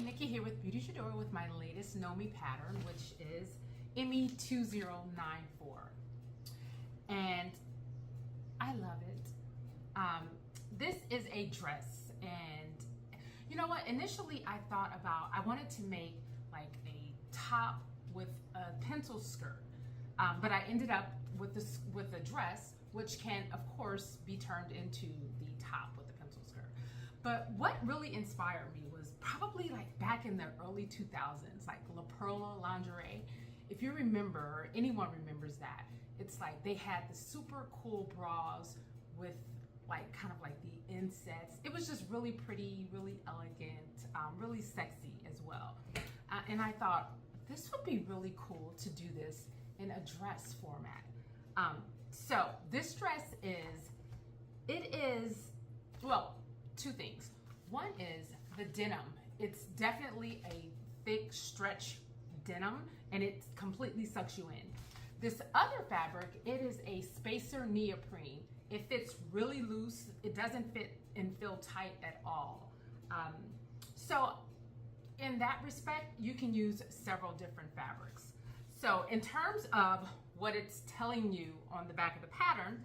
Nikki here with Beauty Shadora with my latest Know Me pattern, which is ME2094. And I love it. This is a dress, and you know what? Initially I thought about, I wanted to make like a top with a pencil skirt, but I ended up with a dress, which can of course be turned into the top with the pencil skirt. But what really inspired me was probably like back in the early 2000s, like La Perla lingerie. If you remember, or anyone remembers that, it's like they had the super cool bras with like kind of like the insets. It was just really pretty, really elegant, really sexy as well. And I thought this would be really cool to do this in a dress format. So this dress is, well, two things. One is the denim. It's definitely a thick stretch denim, and it completely sucks you in. This other fabric, it is a spacer neoprene. It fits really loose. It doesn't fit and feel tight at all. So in that respect, you can use several different fabrics. So in terms of what it's telling you on the back of the pattern,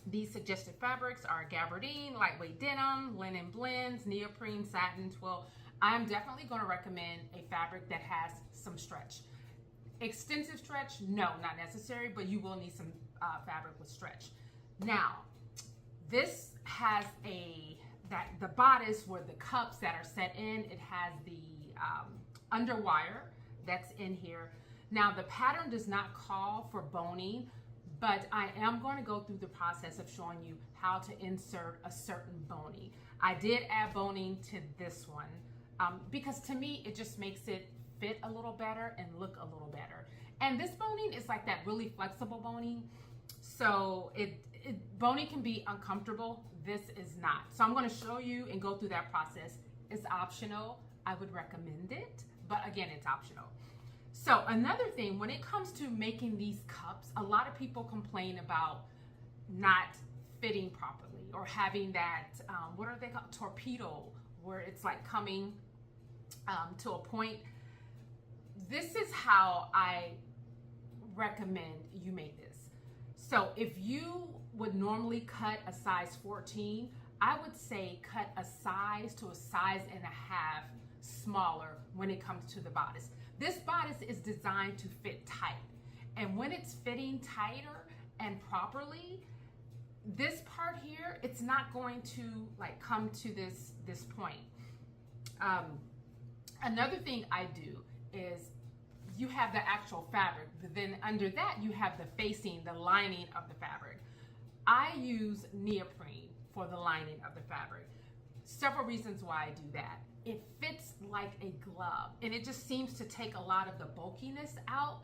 these suggested fabrics are gabardine, lightweight denim, linen blends, neoprene, satin, twill. I'm definitely going to recommend a fabric that has some stretch. Extensive stretch, no, not necessary, but you will need some fabric with stretch. Now, this has the bodice where the cups that are set in, it has the underwire that's in here. Now, the pattern does not call for boning, but I am going to go through the process of showing you how to insert a certain boning. I did add boning to this one because to me, it just makes it fit a little better and look a little better. And this boning is like that really flexible boning. So boning can be uncomfortable. This is not. So I'm going to show you and go through that process. It's optional. I would recommend it, but again, it's optional. So another thing, when it comes to making these cups, a lot of people complain about not fitting properly or having that, what are they called? Torpedo, where it's like coming to a point. This is how I recommend you make this. So if you would normally cut a size 14, I would say cut a size to a size and a half smaller when it comes to the bodice. This bodice is designed to fit tight. And when it's fitting tighter and properly, this part here, it's not going to like come to this point. Another thing I do is you have the actual fabric, but then under that you have the facing, the lining of the fabric. I use neoprene for the lining of the fabric. Several reasons why I do that. It fits like a glove, and it just seems to take a lot of the bulkiness out,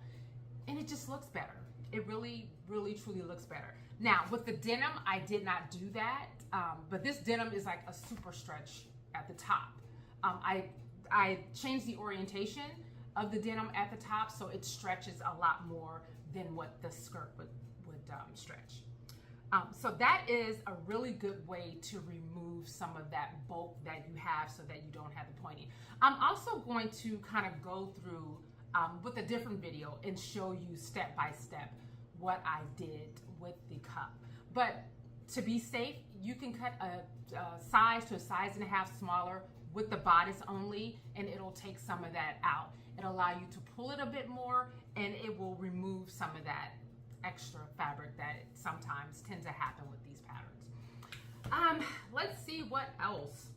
and it just looks better. It really, really, truly looks better. Now, with the denim, I did not do that, but this denim is like a super stretch at the top. I changed the orientation of the denim at the top, so it stretches a lot more than what the skirt would stretch. So that is a really good way to remove some of that bulk that you have so that you don't have the pointing. I'm also going to kind of go through with a different video and show you step by step what I did with the cup. But to be safe, you can cut a size to a size and a half smaller with the bodice only, and it'll take some of that out. It'll allow you to pull it a bit more, and it will remove some of that extra fabric that sometimes tends to happen with these patterns. Let's see what else.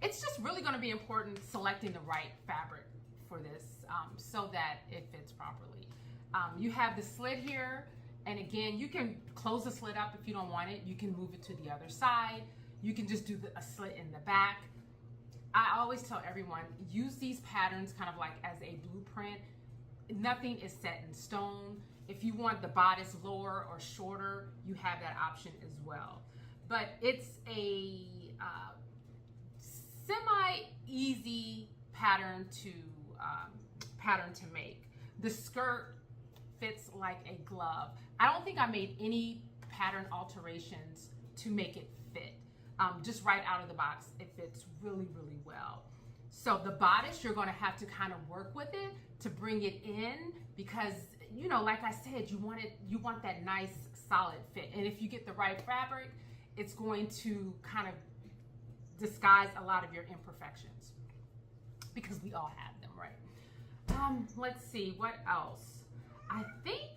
It's just really going to be important selecting the right fabric for this so that it fits properly. You have the slit here, and again, you can close the slit up if you don't want it. You can move it to the other side. You can just do a slit in the back. I always tell everyone, use these patterns kind of like as a blueprint. Nothing is set in stone. If you want the bodice lower or shorter, you have that option as well. But it's a semi-easy pattern to make. The skirt fits like a glove. I don't think I made any pattern alterations to make it fit. just right out of the box. It fits really, really well. So the bodice, you're gonna have to kind of work with it to bring it in because, you know, like I said, you want that nice solid fit. And if you get the right fabric, it's going to kind of disguise a lot of your imperfections because we all have them, right? Let's see, what else? I think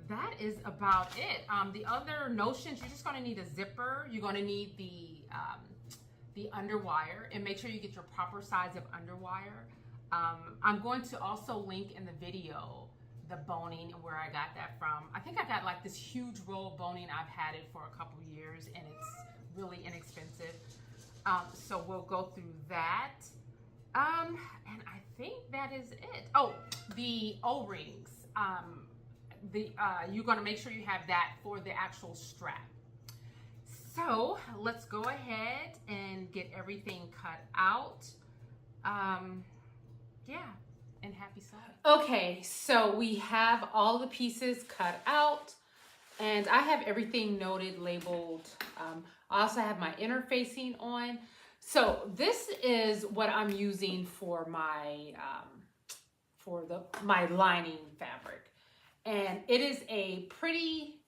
that is about it. The other notions, you're just gonna need a zipper. You're gonna need the underwire, and make sure you get your proper size of underwire. I'm going to also link in the video the boning and where I got that from. I think I got like this huge roll of boning. I've had it for a couple years and it's really inexpensive. So we'll go through that. And I think that is it. Oh, the O-rings. You're gonna make sure you have that for the actual strap. So let's go ahead and get everything cut out. Yeah, and happy sewing. Okay, so we have all the pieces cut out and I have everything noted, labeled. I also have my interfacing on. So this is what I'm using for my my lining fabric. And it is a pretty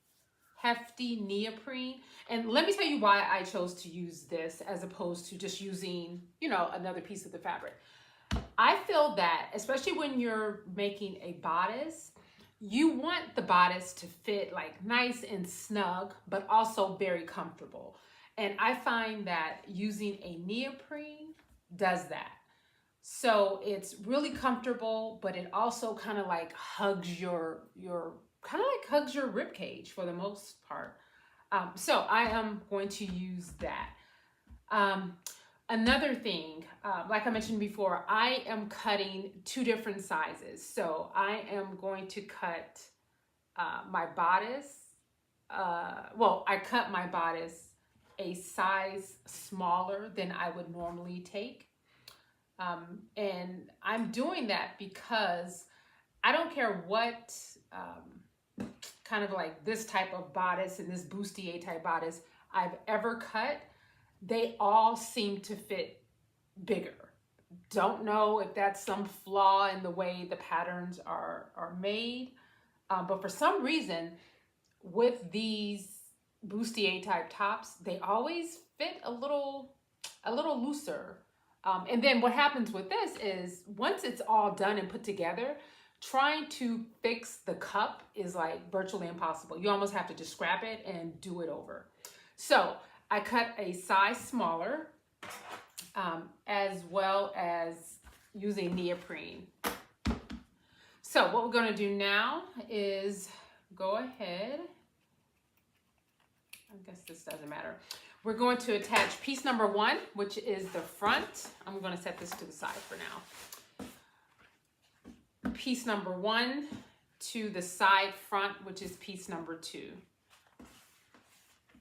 hefty neoprene. And let me tell you why I chose to use this as opposed to just using, you know, another piece of the fabric. I feel that, especially when you're making a bodice, you want the bodice to fit like nice and snug, but also very comfortable. And I find that using a neoprene does that. So it's really comfortable, but it also kind of like hugs your rib cage for the most part. So I am going to use that. Another thing, like I mentioned before, I am cutting 2 different sizes. So I am going to cut my bodice. I cut my bodice a size smaller than I would normally take. And I'm doing that because I don't care what kind of like this type of bodice and this bustier type bodice I've ever cut, they all seem to fit bigger. Don't know if that's some flaw in the way the patterns are made, but for some reason with these bustier type tops, they always fit a little looser. And then what happens with this is once it's all done and put together, trying to fix the cup is like virtually impossible. You almost have to just scrap it and do it over. So I cut a size smaller, as well as using neoprene. So what we're gonna do now is go ahead, I guess this doesn't matter. We're going to attach piece number 1, which is the front. I'm going to set this to the side for now. Piece number 1 to the side front, which is piece number 2,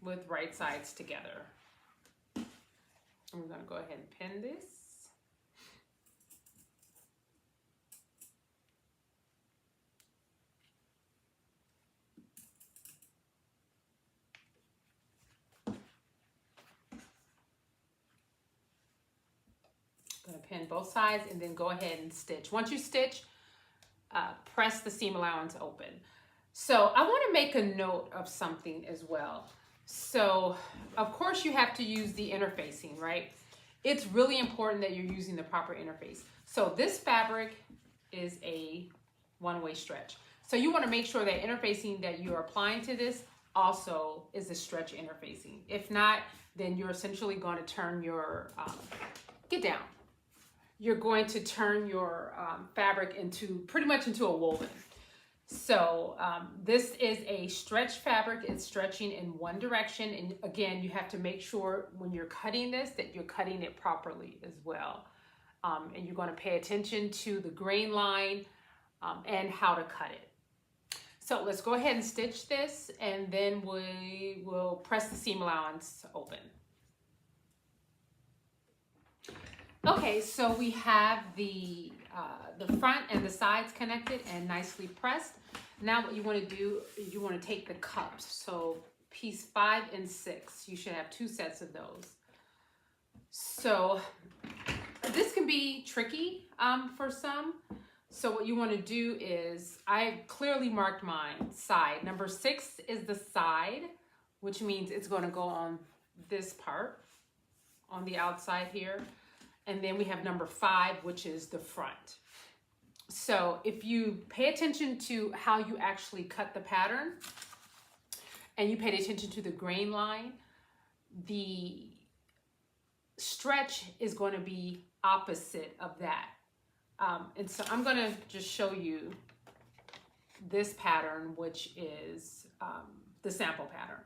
with right sides together. I'm going to go ahead and pin this. Going to pin both sides and then go ahead and stitch. Once you stitch, press the seam allowance open. So I want to make a note of something as well. So of course you have to use the interfacing, right? It's really important that you're using the proper interface. So this fabric is a one-way stretch. So you want to make sure that interfacing that you're applying to this also is a stretch interfacing. If not, then you're essentially going to turn your, get down. You're going to turn your fabric into pretty much into a woven. So this is a stretch fabric. It's stretching in one direction. And again, you have to make sure when you're cutting this that you're cutting it properly as well. And you're going to pay attention to the grain line and how to cut it. So let's go ahead and stitch this, and then we will press the seam allowance open. Okay, so we have the front and the sides connected and nicely pressed. Now what you want to do is you want to take the cups. So piece 5 and 6. You should have 2 sets of those. So this can be tricky for some. So what you want to do is, I clearly marked mine side. Number 6 is the side, which means it's going to go on this part on the outside here. And then we have number 5, which is the front. So if you pay attention to how you actually cut the pattern and you paid attention to the grain line, the stretch is going to be opposite of that. And so I'm going to just show you this pattern, which is the sample pattern.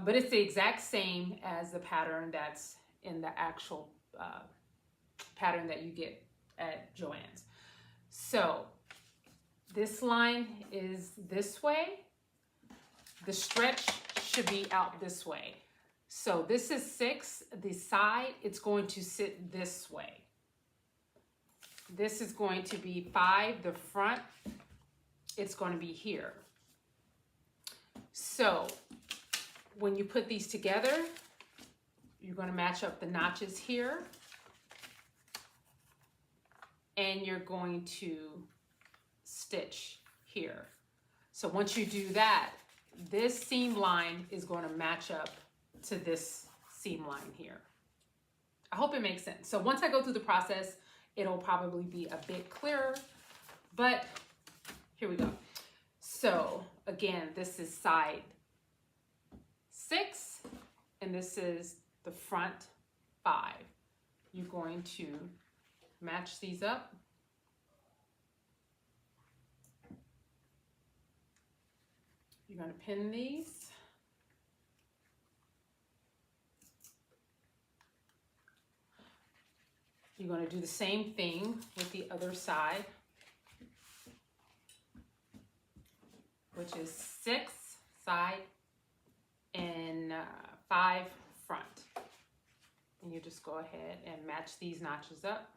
But it's the exact same as the pattern that's in the actual pattern that you get at Joann's. So this line is this way. The stretch should be out this way. So this is 6, the side, it's going to sit this way. This is going to be 5, the front, it's going to be here. So when you put these together, you're going to match up the notches here. And you're going to stitch here. So once you do that, this seam line is going to match up to this seam line here. I hope it makes sense. So once I go through the process, it'll probably be a bit clearer, but here we go. So again, this is side 6, and this is the front 5. You're going to match these up. You're going to pin these. You're going to do the same thing with the other side, which is 6 side and 5 front. And you just go ahead and match these notches up.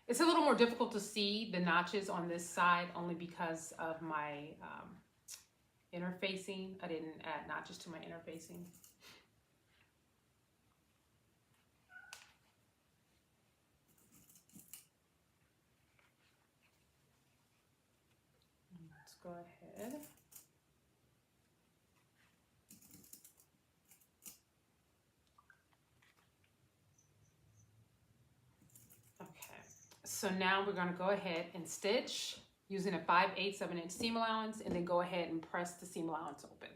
It's a little more difficult to see the notches on this side only because of my interfacing. I didn't add notches to my interfacing. Let's go ahead. So now we're going to go ahead and stitch using a 5/8 of an inch seam allowance, and then go ahead and press the seam allowance open.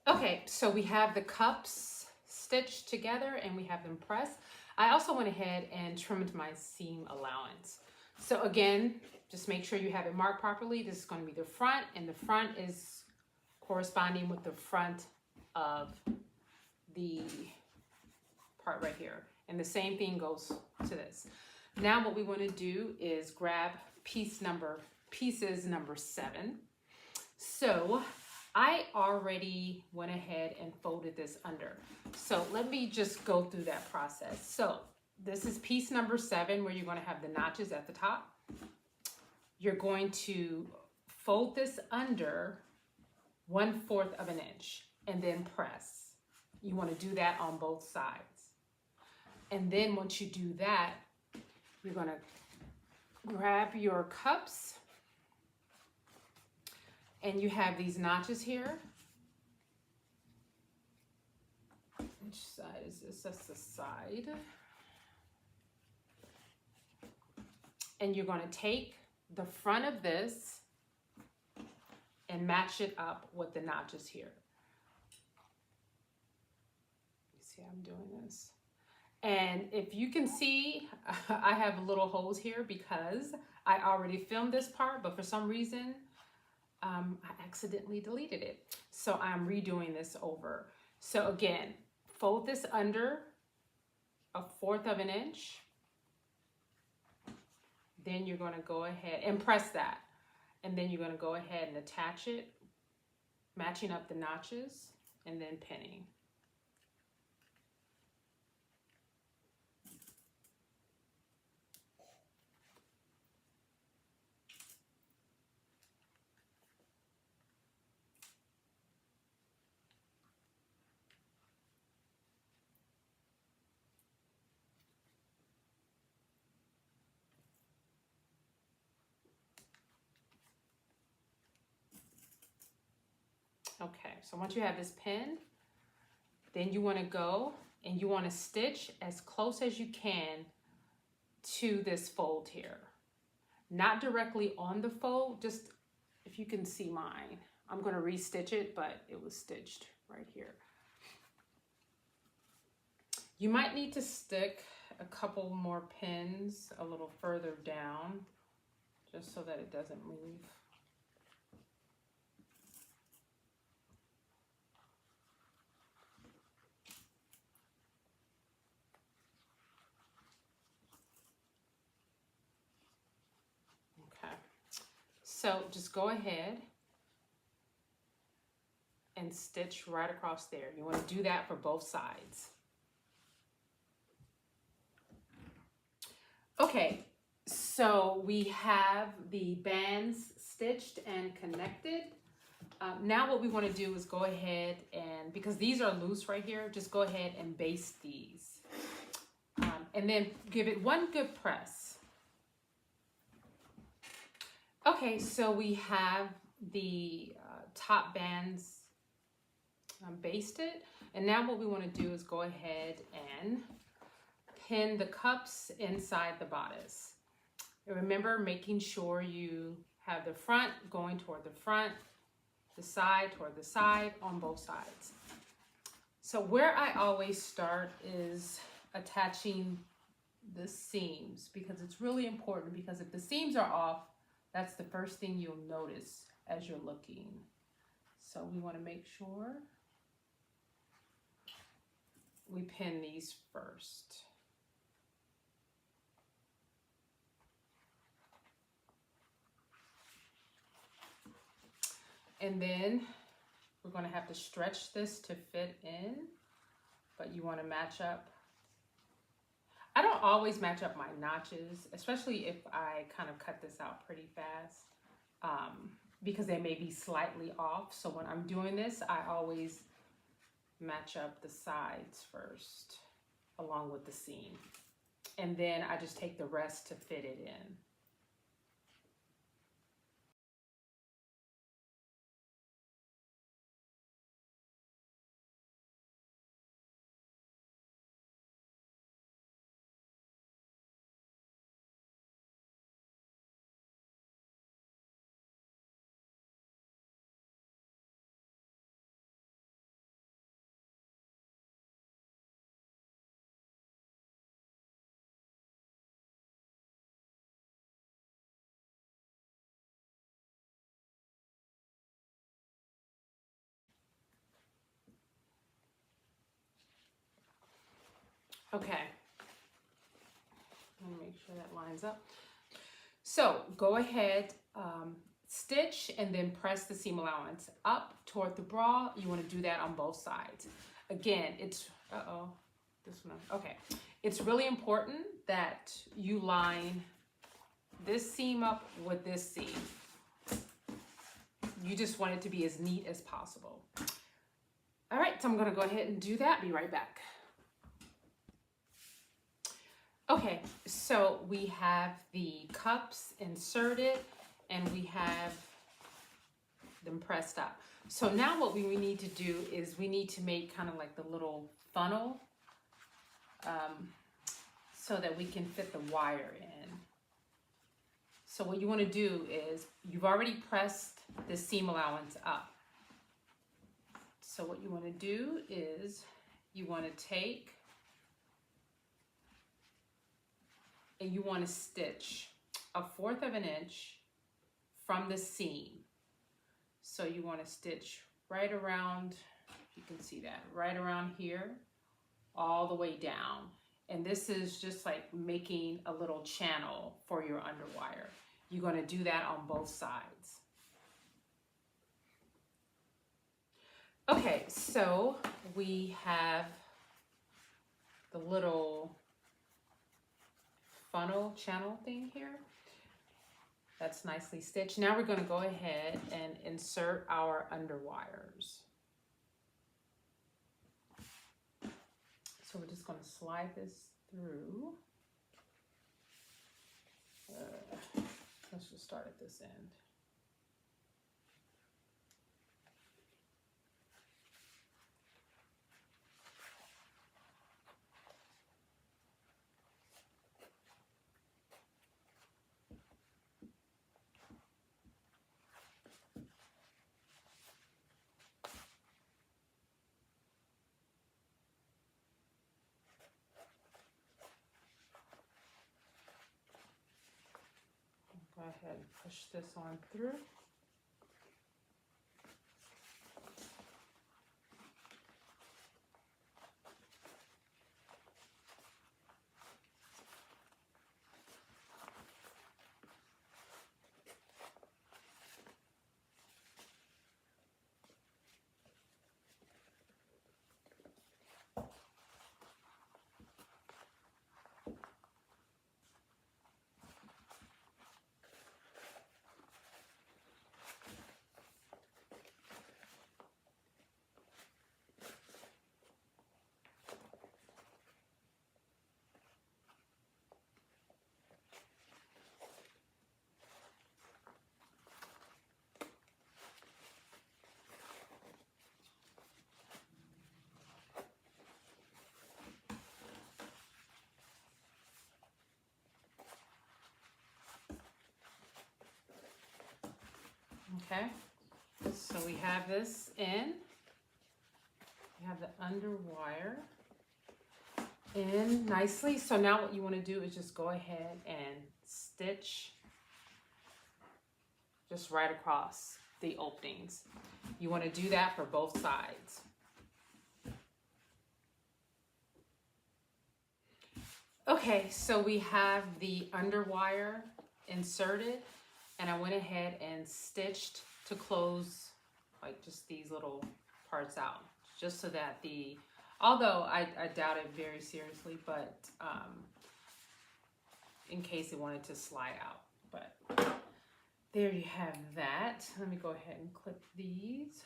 Okay, so we have the cups stitched together and we have them pressed. I also went ahead and trimmed my seam allowance. So again, just make sure you have it marked properly. This is going to be the front, and the front is corresponding with the front of the part right here. And the same thing goes to this. Now what we want to do is grab pieces number 7. So I already went ahead and folded this under. So let me just go through that process. So this is piece number 7, where you're going to have the notches at the top. You're going to fold this under 1/4 of an inch and then press. You want to do that on both sides. And then once you do that, you're going to grab your cups, and you have these notches here. Which side is this? That's the side. And you're going to take the front of this and match it up with the notches here. You see how I'm doing this? And if you can see, I have little holes here because I already filmed this part, but for some reason, I accidentally deleted it. So I'm redoing this over. So again, fold this under 1/4 of an inch. Then you're going to go ahead and press that. And then you're going to go ahead and attach it, matching up the notches, and then pinning. Okay, so once you have this pinned, then you want to go and you want to stitch as close as you can to this fold here. Not directly on the fold, just if you can see mine. I'm going to restitch it, but it was stitched right here. You might need to stick a couple more pins a little further down, just so that it doesn't move. Okay, so just go ahead and stitch right across there. You want to do that for both sides. Okay, so we have the bands stitched and connected. Now what we want to do is go ahead and, because these are loose right here, just go ahead and baste these. And then give it one good press. Okay, so we have the top bands basted, and now what we want to do is go ahead and pin the cups inside the bodice. And remember, making sure you have the front going toward the front, the side toward the side on both sides. So where I always start is attaching the seams, because it's really important, because if the seams are off, that's the first thing you'll notice as you're looking. So we want to make sure we pin these first. And then we're going to have to stretch this to fit in, but you want to match up. I don't always match up my notches, especially if I kind of cut this out pretty fast, because they may be slightly off. So when I'm doing this, I always match up the sides first along with the seam, and then I just take the rest to fit it in. Okay, let me make sure that lines up. So go ahead, stitch, and then press the seam allowance up toward the bra. You want to do that on both sides. Again, it's, this one, okay. It's really important that you line this seam up with this seam. You just want it to be as neat as possible. All right, so I'm gonna go ahead and do that. Be right back. Okay, so we have the cups inserted and we have them pressed up. So now what we need to do is we need to make kind of like the little funnel so that we can fit the wire in. So what you want to do is, you've already pressed the seam allowance up. So what you want to do is you want to take and you want to stitch 1/4 of an inch from the seam. So you want to stitch right around, if you can see that, right around here, all the way down. And this is just like making a little channel for your underwire. You're going to do that on both sides. Okay, so we have the little funnel channel thing here. That's nicely stitched. Now we're going to go ahead and insert our underwires. So we're just going to slide this through. Let's just start at this end. ahead and push this on through. Okay, so we have this in. We have the underwire in nicely. So now what you want to do is just go ahead and stitch just right across the openings. You want to do that for both sides. Okay, so we have the underwire inserted, and I went ahead and stitched to close like just these little parts out, just so that although I doubt it very seriously, but in case it wanted to slide out. But there you have that. Let me go ahead and clip these.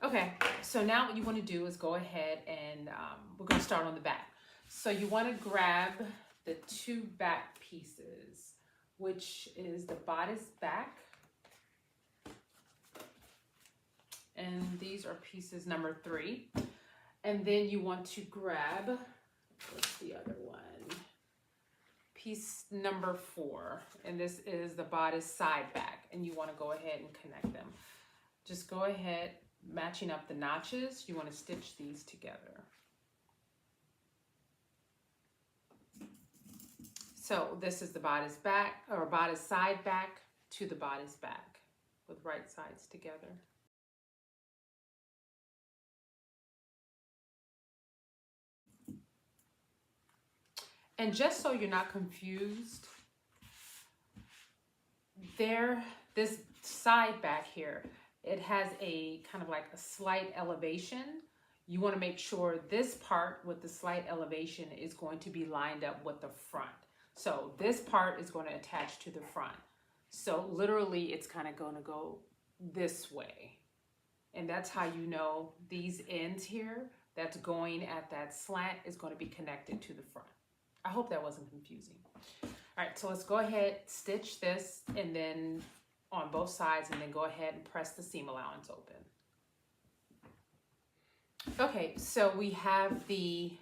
Okay, so now what you want to do is go ahead and we're going to start on the back. So you want to grab the two back pieces, which is the bodice back. And these are pieces number 3. And then you want to grab, what's the other one? Piece number 4. And this is the bodice side back. And you want to go ahead and connect them. Just go ahead, matching up the notches. You want to stitch these together. So this is the bodice back, or bodice side back to the bodice back with right sides together. And just so you're not confused, this side back here, it has a kind of like a slight elevation. You want to make sure this part with the slight elevation is going to be lined up with the front. So this part is going to attach to the front. So literally it's kind of going to go this way. And that's how you know these ends here that's going at that slant is going to be connected to the front. I hope that wasn't confusing. All right, so let's go ahead, stitch this, and then on both sides, and then go ahead and press the seam allowance open. Okay, so we have the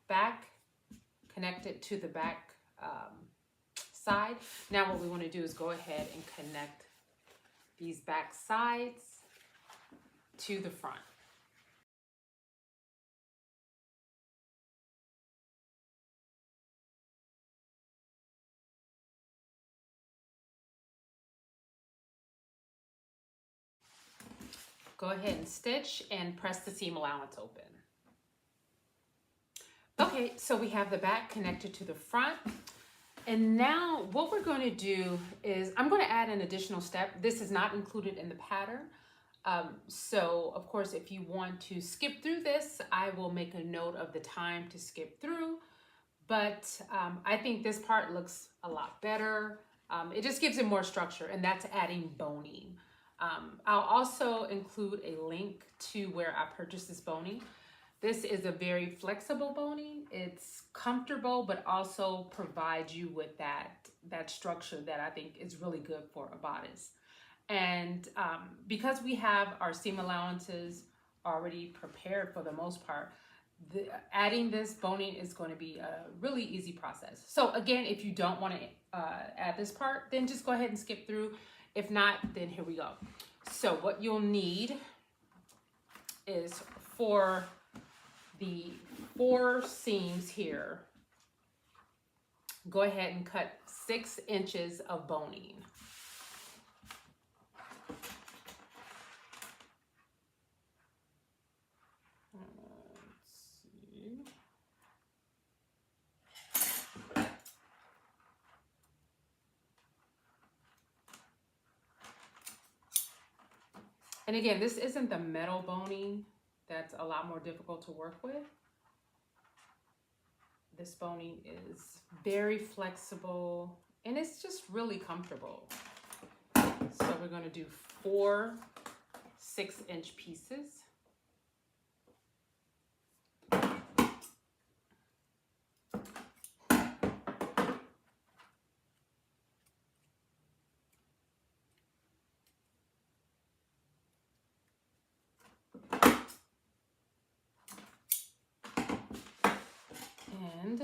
back connected to the back side. Now what we want to do is go ahead and connect these back sides to the front. Go ahead and stitch and press the seam allowance open. Okay, so we have the back connected to the front. And now what we're going to do is I'm going to add an additional step. This is not included in the pattern. So of course, if you want to skip through this, I will make a note of the time to skip through. But I think this part looks a lot better. It just gives it more structure, and that's adding boning. I'll also include a link to where I purchased this boning. This is a very flexible boning. It's comfortable, but also provides you with that structure that I think is really good for a bodice. And because we have our seam allowances already prepared for the most part, adding this boning is going to be a really easy process. So again, if you don't want to add this part, then just go ahead and skip through. If not, then here we go. So what you'll need is for the 4 seams here, go ahead and cut 6 inches of boning. And again, this isn't the metal boning that's a lot more difficult to work with. This boning is very flexible and it's just really comfortable. So we're going to do 4 6-inch pieces. And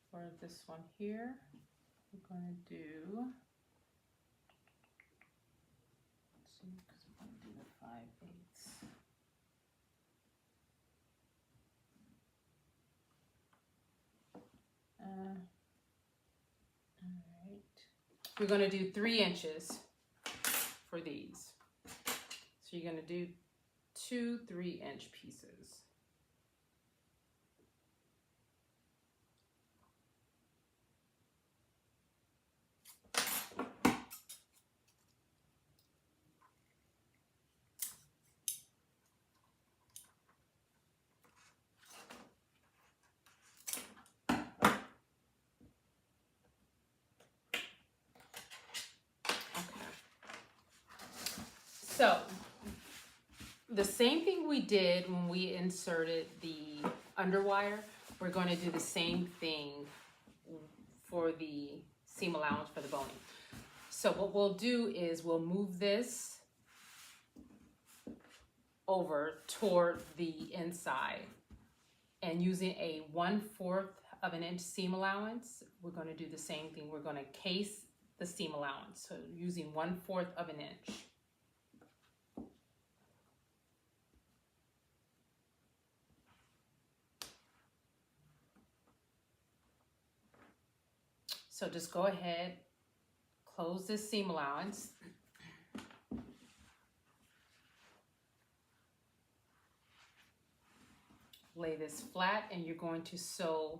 for this one here, we're going to do, let's see, because we're going to do the 5/8. All right. We're going to do 3 inches for these. So you're going to do 2 3-inch pieces. So the same thing we did when we inserted the underwire, we're going to do the same thing for the seam allowance for the boning. So what we'll do is we'll move this over toward the inside, and using a 1/4 of an inch seam allowance, we're going to do the same thing. We're going to case the seam allowance, so using 1/4 of an inch. So just go ahead, close this seam allowance. Lay this flat, and you're going to sew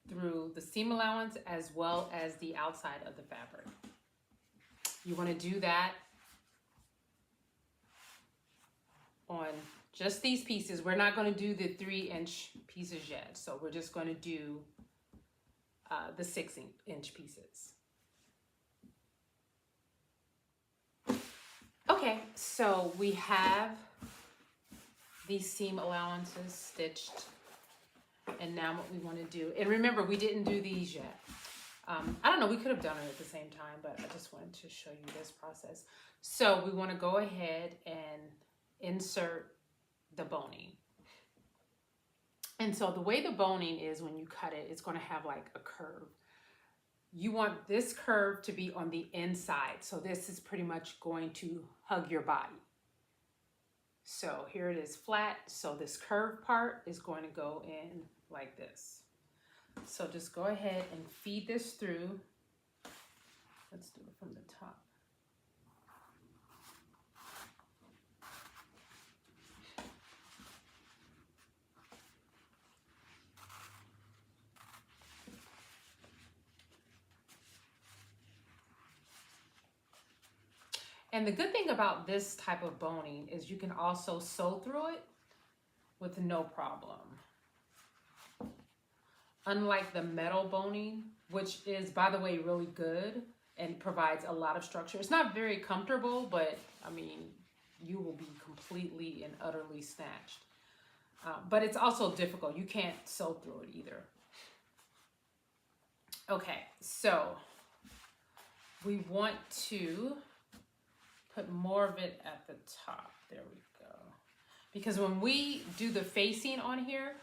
through the seam allowance as well as the outside of the fabric. You want to do that on just these pieces. We're not going to do the 3-inch pieces yet, so we're just going to do the 6-inch pieces. Okay, so we have these seam allowances stitched, and now what we want to do, and remember, we didn't do these yet. I don't know, we could have done it at the same time, but I just wanted to show you this process. So we want to go ahead and insert the boning. And so the way the boning is, when you cut it, it's going to have like a curve. You want this curve to be on the inside. So this is pretty much going to hug your body. So here it is flat. So this curved part is going to go in like this. So just go ahead and feed this through. Let's do it from the top. And the good thing about this type of boning is you can also sew through it with no problem. Unlike the metal boning, which is, by the way, really good and provides a lot of structure. It's not very comfortable, but I mean, you will be completely and utterly snatched. But it's also difficult. You can't sew through it either. Okay, so we want to put more of it at the top. There we go. Because when we do the facing on here,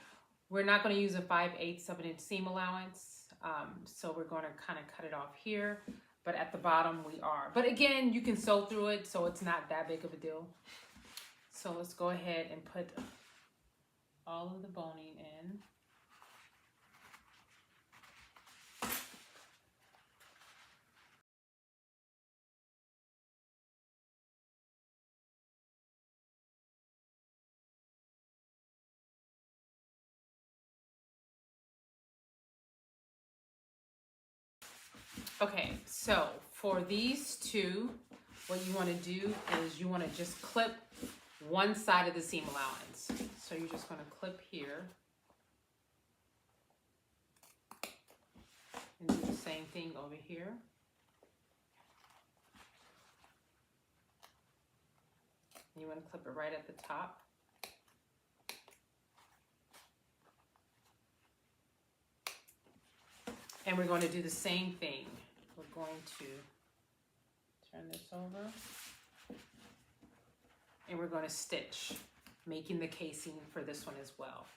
we're not going to use a 5/8 of an inch seam allowance. So we're going to kind of cut it off here. But at the bottom we are. But again, you can sew through it, so it's not that big of a deal. So let's go ahead and put all of the boning in. Okay, so for these two, what you want to do is you want to just clip one side of the seam allowance. So you're just going to clip here. And do the same thing over here. And you want to clip it right at the top. And we're going to do the same thing. We're going to turn this over. And we're going to stitch, making the casing for this one as well.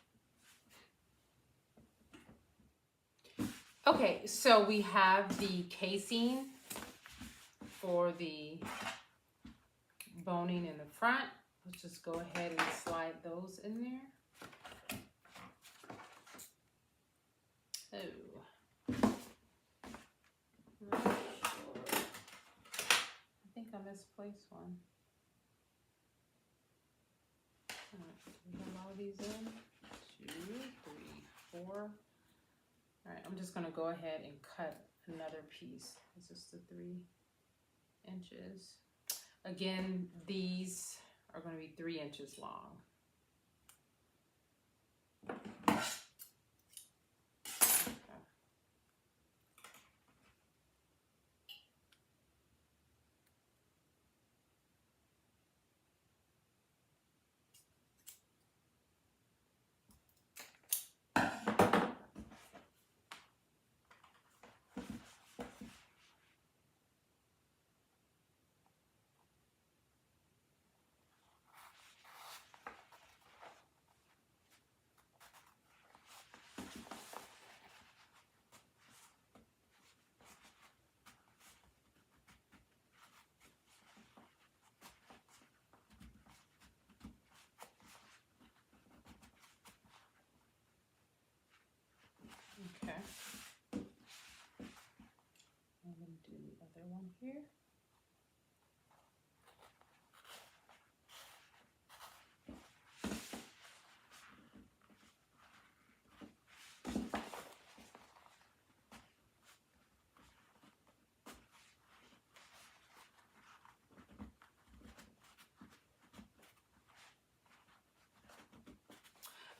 Okay, so we have the casing for the boning in the front. Let's just go ahead and slide those in there. Oh, not sure. I think I misplaced one. All right, we have all these in. 2, 3, 4. All right, I'm just going to go ahead and cut another piece. This is the 3 inches. Again, these are going to be 3 inches long. Okay. I'm going to do the other one here.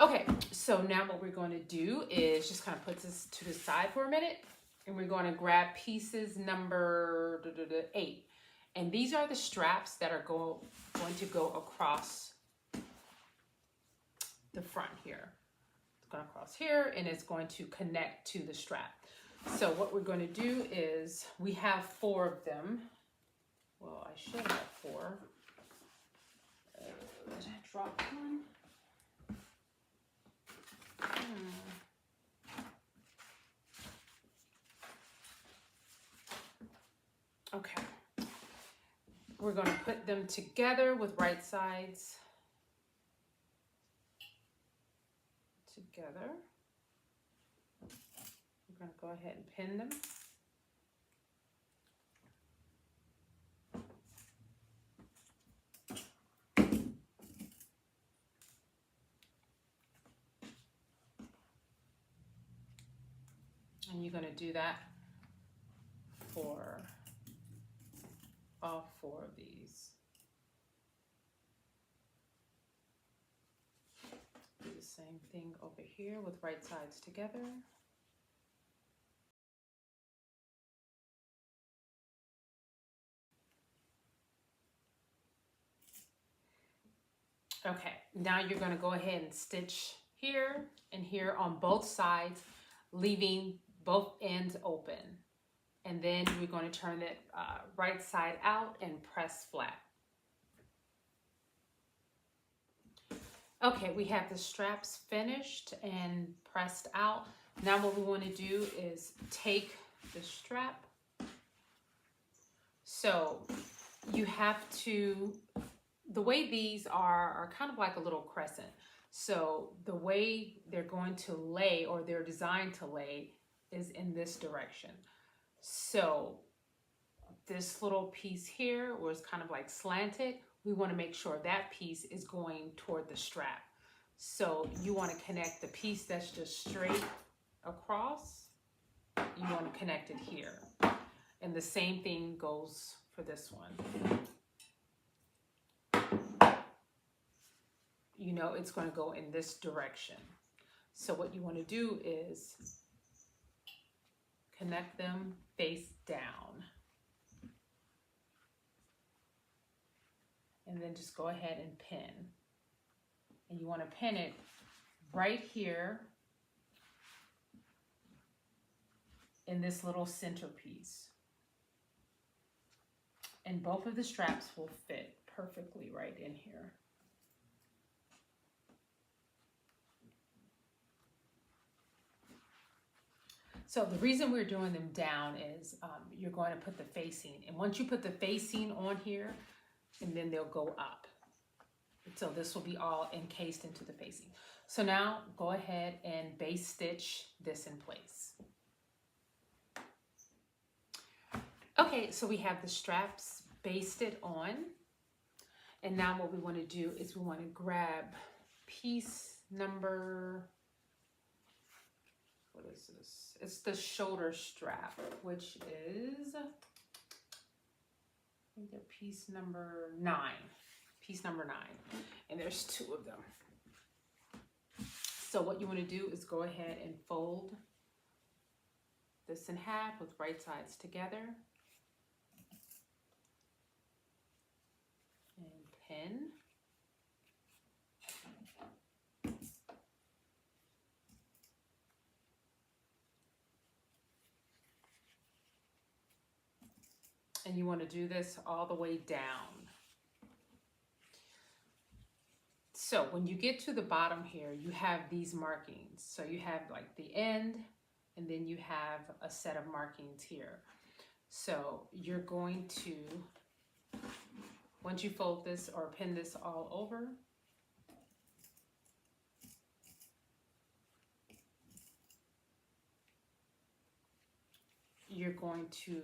Okay, so now what we're going to do is just kind of put this to the side for a minute, and we're going to grab pieces number 8. And these are the straps that are going to go across the front here. It's going to cross here, and it's going to connect to the strap. So what we're going to do is, we have 4 of them. Well, I should have 4. Did I drop one? Okay, we're going to put them together with right sides together. We're going to go ahead and pin them. And you're going to do that for all 4 of these. Do the same thing over here with right sides together. Okay, now you're going to go ahead and stitch here and here on both sides, leaving both ends open. And then we're going to turn it right side out and press flat. Okay, we have the straps finished and pressed out. Now what we want to do is take the strap. So you have to, the way these are kind of like a little crescent. So the way they're going to lay, or they're designed to lay, is in this direction. So this little piece here was kind of like slanted. We want to make sure that piece is going toward the strap. So you want to connect the piece that's just straight across. You want to connect it here. And the same thing goes for this one. You know it's going to go in this direction. So what you want to do is connect them face down. And then just go ahead and pin. And you want to pin it right here in this little centerpiece. And both of the straps will fit perfectly right in here. So the reason we're doing them down is you're going to put the facing. And once you put the facing on here, and then they'll go up. So this will be all encased into the facing. So now go ahead and base stitch this in place. Okay, so we have the straps basted on. And now what we want to do is we want to grab piece number, what is this? It's the shoulder strap, which is, I think they're piece number 9. Piece number 9. And there's 2 of them. So what you want to do is go ahead and fold this in half with right sides together. And pin. And you want to do this all the way down. So when you get to the bottom here, you have these markings. So you have like the end, and then you have a set of markings here. So you're going to, once you fold this or pin this all over, you're going to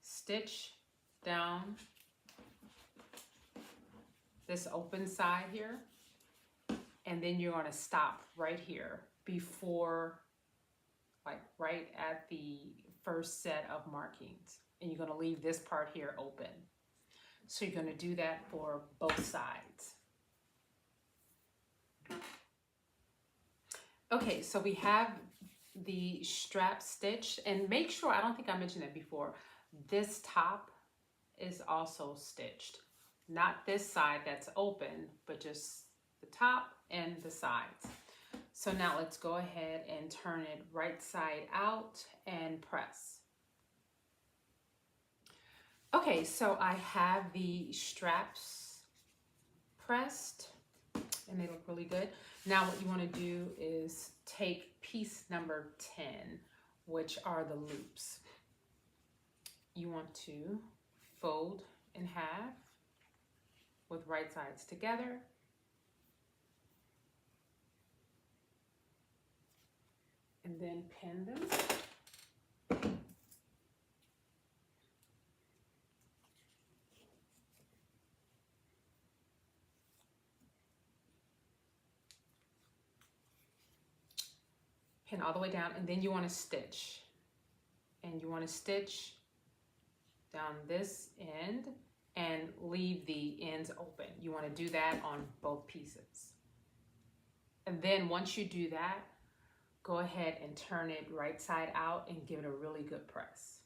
stitch down this open side here, and then you're going to stop right here before, like right at the first set of markings, and you're going to leave this part here open. So you're going to do that for both sides. Okay, so we have the strap stitched, and make sure, I don't think I mentioned it before, this top is also stitched. Not this side that's open, but just the top and the sides. So now let's go ahead and turn it right side out and press. Okay, so I have the straps pressed and they look really good. Now what you want to do is take piece number 10, which are the loops. You want to fold in half with right sides together. And then pin them. Pin all the way down, and then you want to stitch. And you want to stitch down this end and leave the ends open. You want to do that on both pieces. And then once you do that, go ahead and turn it right side out and give it a really good press.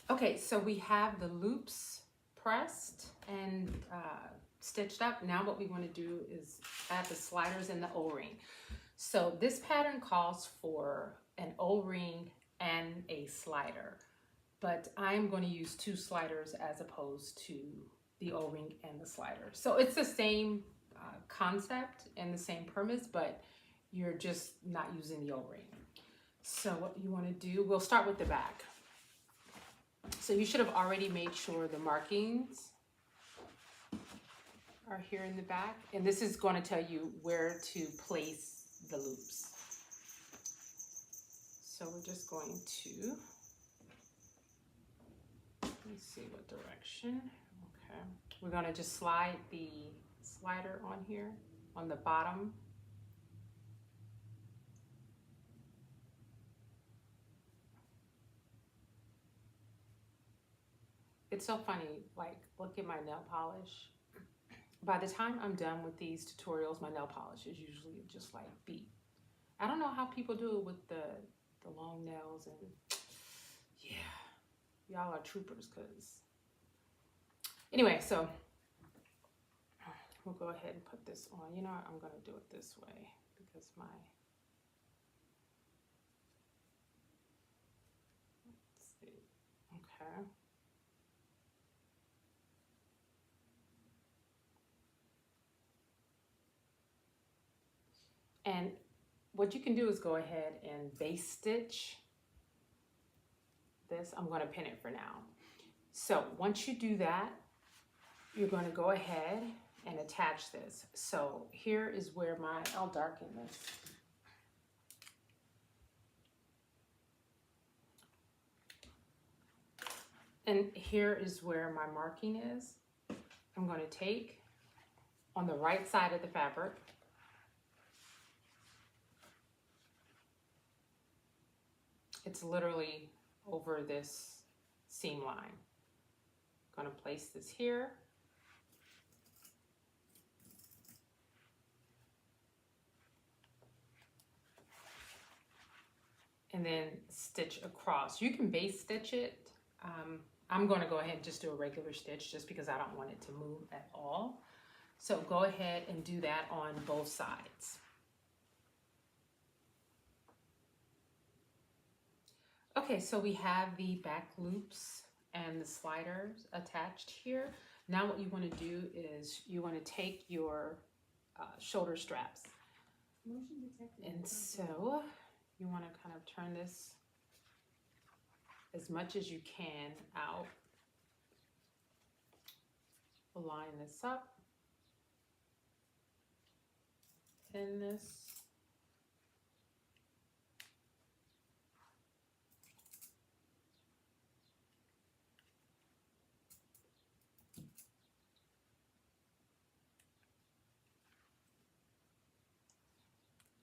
Okay, so we have the loops pressed and stitched up. Now what we want to do is add the sliders and the O-ring. So this pattern calls for an O-ring and a slider, but I'm going to use 2 sliders as opposed to the O-ring and the slider. So it's the same concept and the same premise, but you're just not using the O-ring. So what you want to do, we'll start with the back. So you should have already made sure the markings are here in the back, and this is going to tell you where to place the loops. So we're just going to, let me see what direction. Okay, we're going to just slide the slider on here on the bottom It's so funny, like, look at my nail polish. By the time I'm done with these tutorials, my nail polish is usually just like beat. I don't know how people do it with the long nails, and yeah, y'all are troopers, cause anyway, so we'll go ahead and put this on. You know what? I'm gonna do it this way because my, let's see, okay. And what you can do is go ahead and base stitch this. I'm going to pin it for now. So once you do that, you're going to go ahead and attach this. So here is where I'll darken this. And here is where my marking is. I'm going to take on the right side of the fabric, it's literally over this seam line. I'm going to place this here. And then stitch across. You can base stitch it. I'm going to go ahead and just do a regular stitch just because I don't want it to move at all. So go ahead and do that on both sides. Okay, so we have the back loops and the sliders attached here. Now what you want to do is you want to take your shoulder straps. And so you want to kind of turn this as much as you can out. Line this up. Pin this.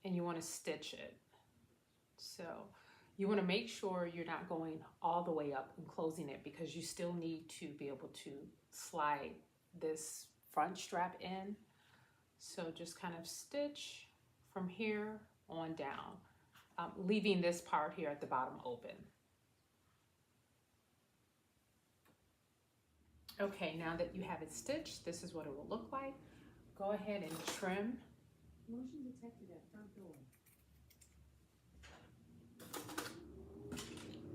And you want to stitch it. So you want to make sure you're not going all the way up and closing it because you still need to be able to slide this front strap in. So just kind of stitch from here on down, leaving this part here at the bottom open. Okay, now that you have it stitched, this is what it will look like. Go ahead and trim. Motion detected at front door.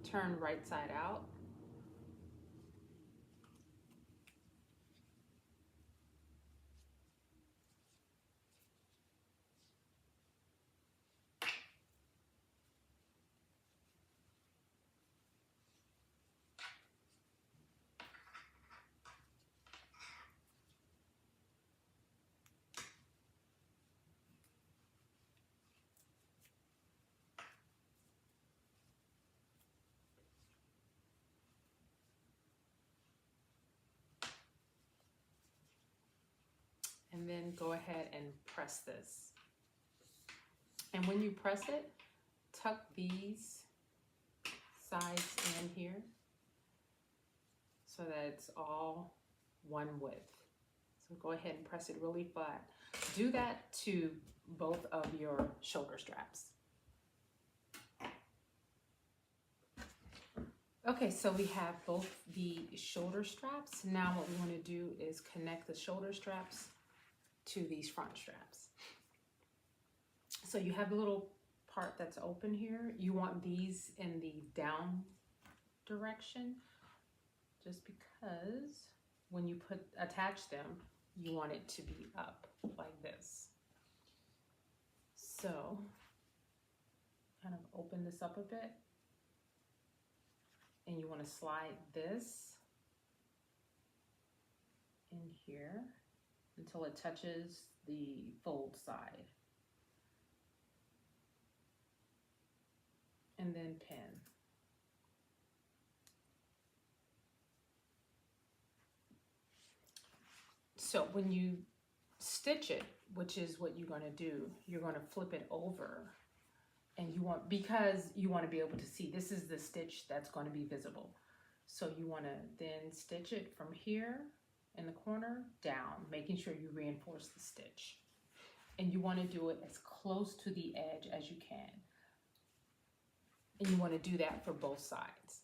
Turn right side out. And then go ahead and press this. And when you press it, tuck these sides in here so that it's all one width. So go ahead and press it really flat. Do that to both of your shoulder straps. Okay, so we have both the shoulder straps. Now what we want to do is connect the shoulder straps to these front straps. So you have the little part that's open here. You want these in the down direction just because when you attach them, you want it to be up like this. So kind of open this up a bit. And you want to slide this in here until it touches the fold side. And then pin. So when you stitch it, which is what you're going to do, you're going to flip it over. And you want, because you want to be able to see, this is the stitch that's going to be visible. So you want to then stitch it from here in the corner down, making sure you reinforce the stitch. And you want to do it as close to the edge as you can. And you want to do that for both sides.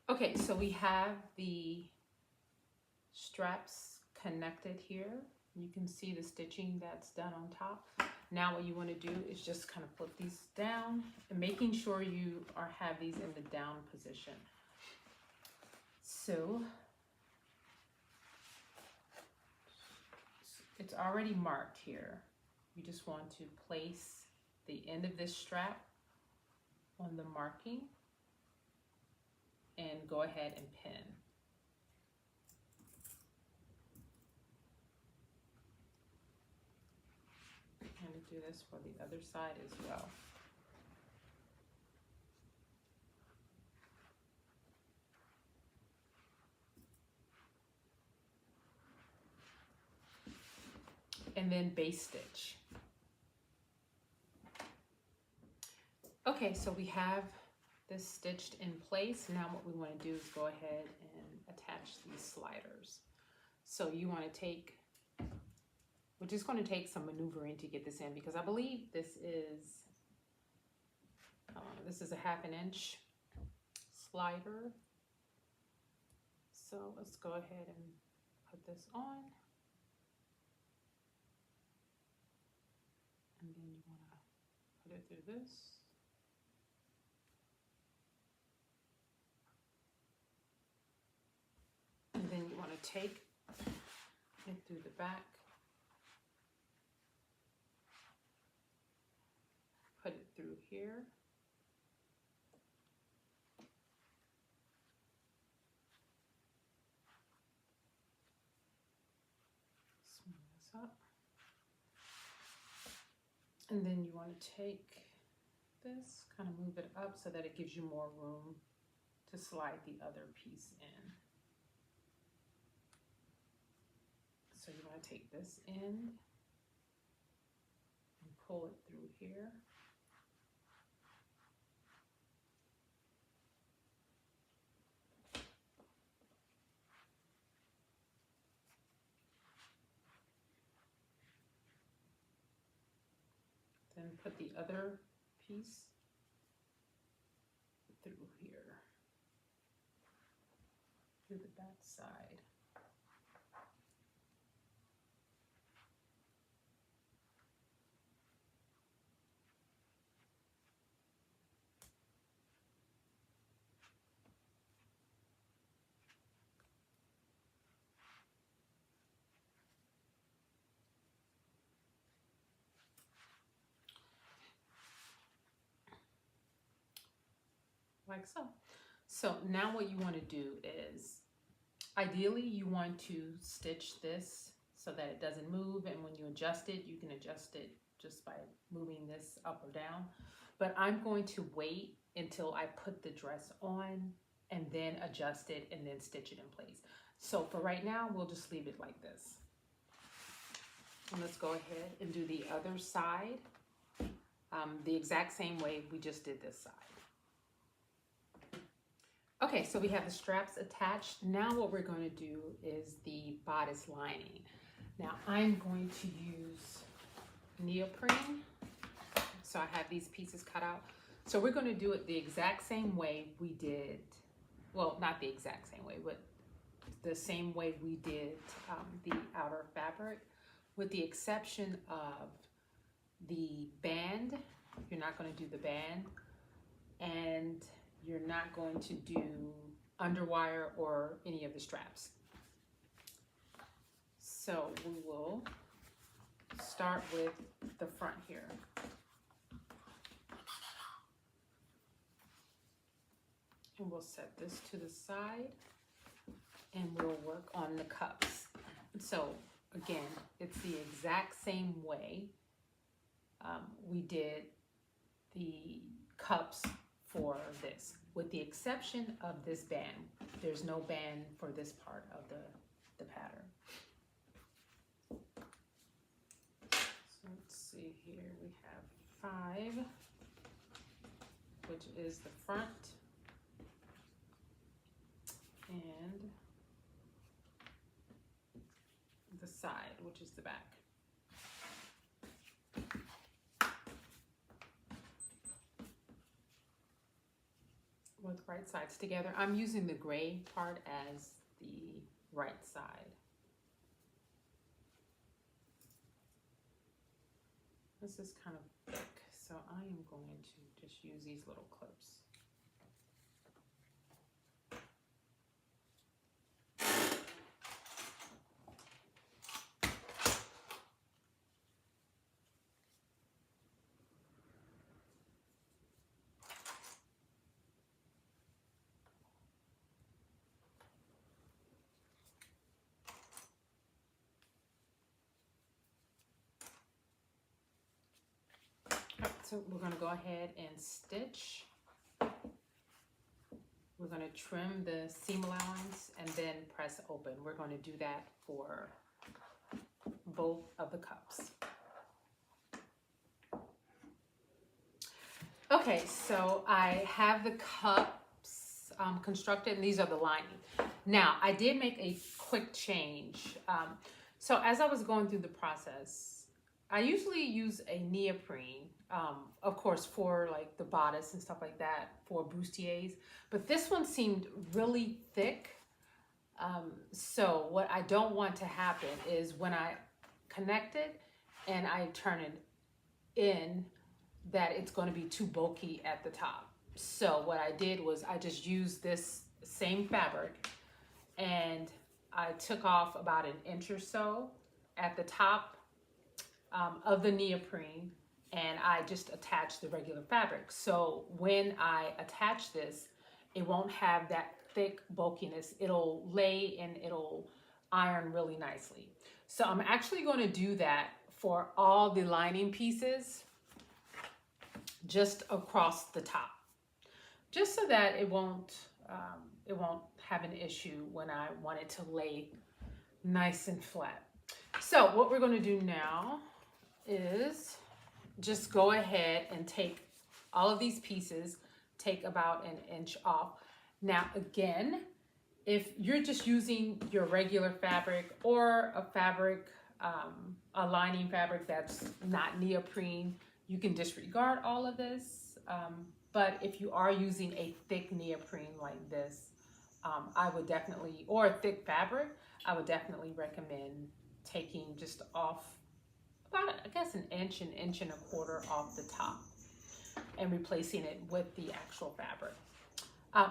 Okay, so we have the straps connected here. You can see the stitching that's done on top. Now what you want to do is just kind of flip these down and making sure you have these in the down position. So it's already marked here. You just want to place the end of this strap on the marking and go ahead and pin. I'm going to do this for the other side as well. And then base stitch. Okay, so we have this stitched in place. Now what we want to do is go ahead and attach these sliders. So you want to take, we're just going to take some maneuvering to get this in because I believe this is a 1/2 inch slider. So let's go ahead and put this on. And then you want to put it through this. And then you want to take it through the back. Put it through here. Smooth this up. And then you want to take this, kind of move it up so that it gives you more room to slide the other piece in. So you want to take this end and pull it through here. Then put the other piece through here, through the back side. Like so. So now what you want to do is, ideally you want to stitch this so that it doesn't move, and when you adjust it, you can adjust it just by moving this up or down. But I'm going to wait until I put the dress on and then adjust it and then stitch it in place. So for right now, we'll just leave it like this. And let's go ahead and do the other side the exact same way we just did this side. Okay, so we have the straps attached. Now what we're going to do is the bodice lining. Now I'm going to use neoprene. So I have these pieces cut out. So we're going to do it the exact same way we did, well, not the exact same way, but the same way we did the outer fabric, with the exception of the band. You're not going to do the band, and you're not going to do underwire or any of the straps. So we will start with the front here. And we'll set this to the side and we'll work on the cups. So again, it's the exact same way we did the cups for this, with the exception of this band. There's no band for this part of the pattern. So let's see here, we have 5, which is the front. which is the back. With right sides together. I'm using the gray part as the right side. This is kind of thick, so I am going to just use these little clips. So we're going to go ahead and stitch. We're going to trim the seam allowance and then press open. We're going to do that for both of the cups. Okay, so I have the cups constructed, and these are the lining. Now, I did make a quick change. So as I was going through the process, I usually use a neoprene, of course, for like the bodice and stuff like that for bustiers, but this one seemed really thick. So what I don't want to happen is when I connect it and I turn it in, that it's going to be too bulky at the top. So what I did was I just used this same fabric and I took off about 1 inch or so at the top of the neoprene, and I just attached the regular fabric. So when I attach this, it won't have that thick bulkiness. It'll lay and it'll iron really nicely. So I'm actually going to do that for all the lining pieces just across the top, just so that it won't have an issue when I want it to lay nice and flat. So what we're going to do now is just go ahead and take all of these pieces, take about 1 inch off. Now again, if you're just using your regular fabric or a fabric, a lining fabric that's not neoprene, you can disregard all of this. But if you are using a thick neoprene like this, I would definitely, or a thick fabric, I would definitely recommend taking just off about, I guess, 1 inch, 1.25 inches off the top and replacing it with the actual fabric.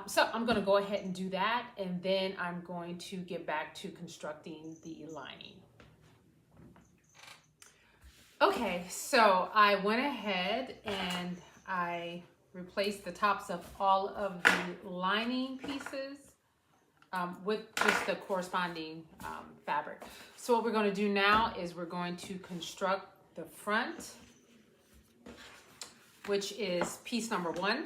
So I'm going to go ahead and do that, and then I'm going to get back to constructing the lining. Okay, so I went ahead and I replaced the tops of all of the lining pieces with just the corresponding fabric. So what we're going to do now is we're going to construct the front, which is piece number 1,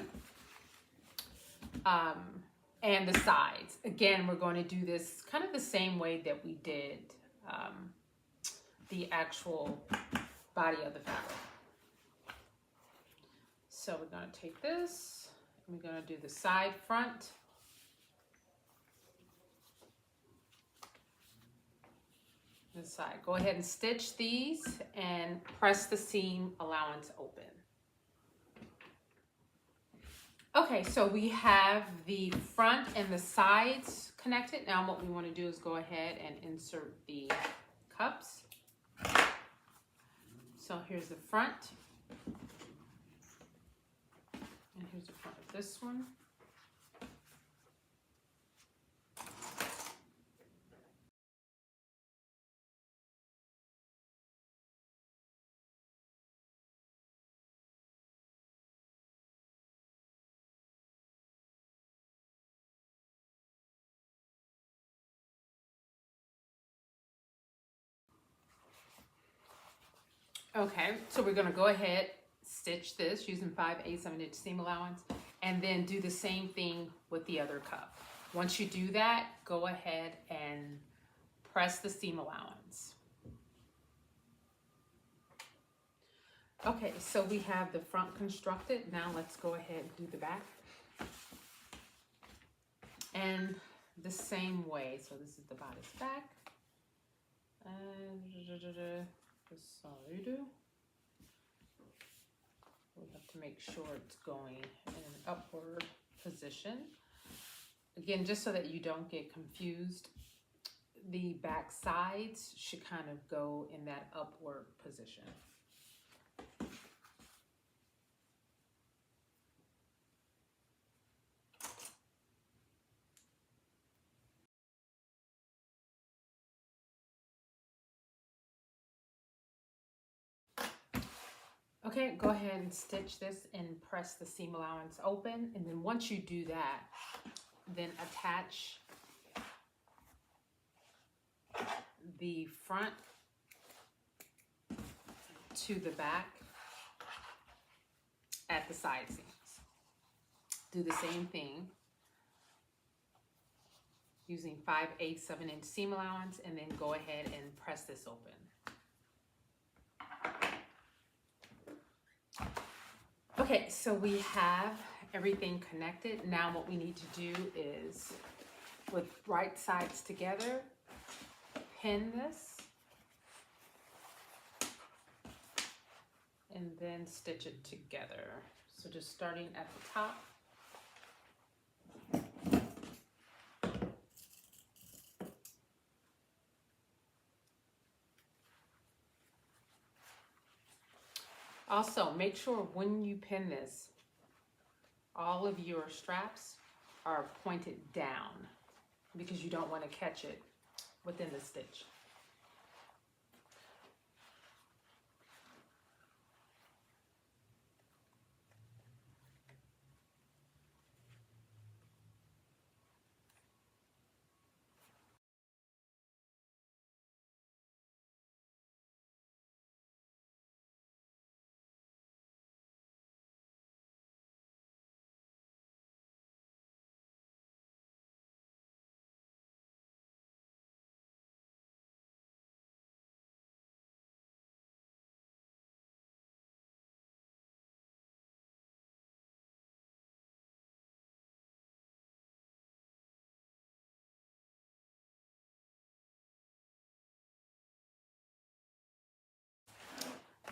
and the sides. Again, we're going to do this kind of the same way that we did the actual body of the fabric. So we're going to take this and we're going to do the side front. This side. Go ahead and stitch these and press the seam allowance open. Okay, so we have the front and the sides connected. Now what we want to do is go ahead and insert the cups. So here's the front, and here's the front of this one. Okay, so we're going to go ahead, stitch this using 5/8 of an inch seam allowance, and then do the same thing with the other cup. Once you do that, go ahead and press the seam allowance. Okay, so we have the front constructed. Now let's go ahead and do the back. And the same way, so this is the bodice back. And this side, we have to make sure it's going in an upward position. Again, just so that you don't get confused, the back sides should kind of go in that upward position. Okay, go ahead and stitch this and press the seam allowance open. And then once you do that, then attach the front to the back at the side seams. Do the same thing using 5/8 7-inch seam allowance, and then go ahead and press this open. Okay, so we have everything connected. Now what we need to do is, with right sides together, pin this and then stitch it together. So just starting at the top. Also, make sure when you pin this, all of your straps are pointed down because you don't want to catch it within the stitch.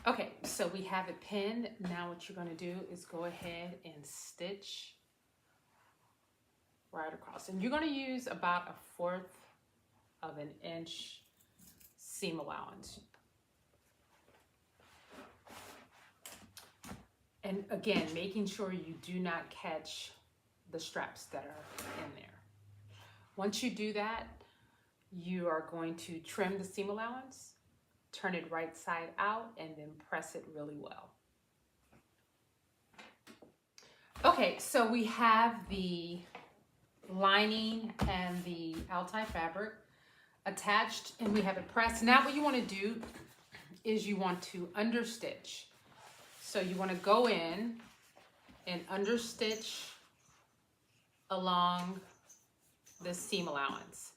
Okay, so we have it pinned. Now what you're going to do is go ahead and stitch right across. And you're going to use about 1/4 of an inch seam allowance. And again, making sure you do not catch the straps that are in there. Once you do that, you are going to trim the seam allowance, turn it right side out, and then press it really well. Okay, so we have the lining and the altai fabric attached, and we have it pressed. Now what you want to do is you want to understitch. So you want to go in and understitch along the seam allowance.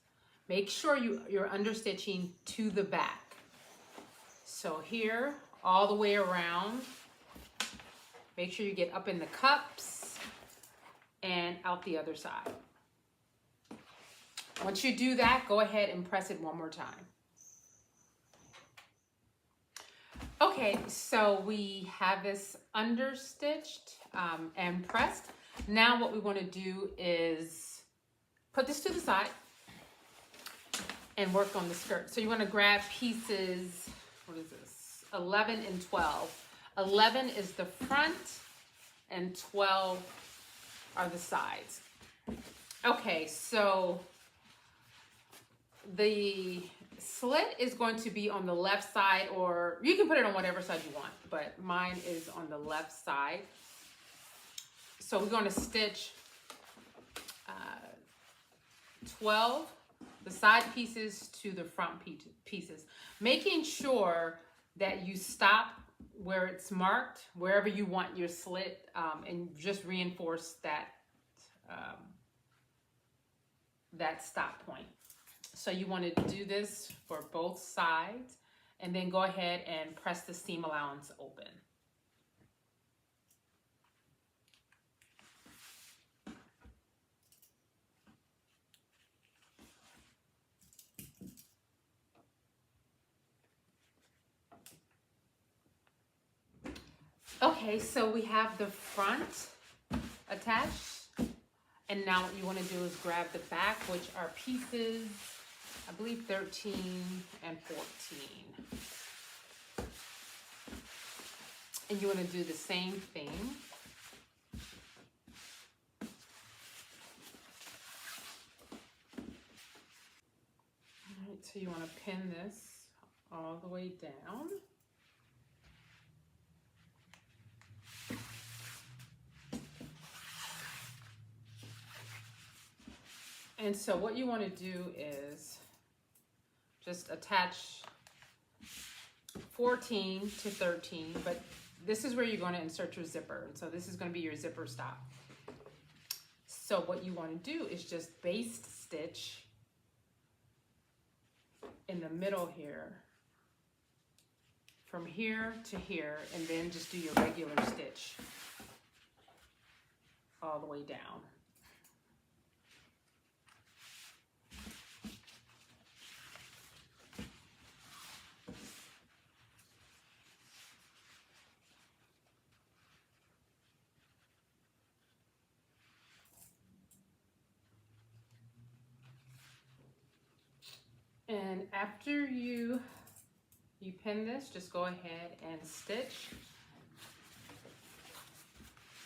Make sure you're understitching to the back. So here, all the way around, make sure you get up in the cups and out the other side. Once you do that, go ahead and press it one more time. Okay, so we have this understitched and pressed. Now what we want to do is put this to the side and work on the skirt. So you want to grab pieces, what is this, 11 and 12. 11 is the front and 12 are the sides. Okay, so the slit is going to be on the left side, or you can put it on whatever side you want, but mine is on the left side. So we're going to stitch 12, the side pieces to the front pieces, making sure that you stop where it's marked, wherever you want your slit, and just reinforce that, that stop point. So you want to do this for both sides, and then go ahead and press the seam allowance open. Okay, so we have the front attached, and now what you want to do is grab the back, which are pieces, I believe 13 and 14. And you want to do the same thing. All right, so you want to pin this all the way down. And so what you want to do is just attach 14 to 13, but this is where you're going to insert your zipper. And so this is going to be your zipper stop. So what you want to do is just baste stitch in the middle here, from here to here, and then just do your regular stitch all the way down. And after you pin this, just go ahead and stitch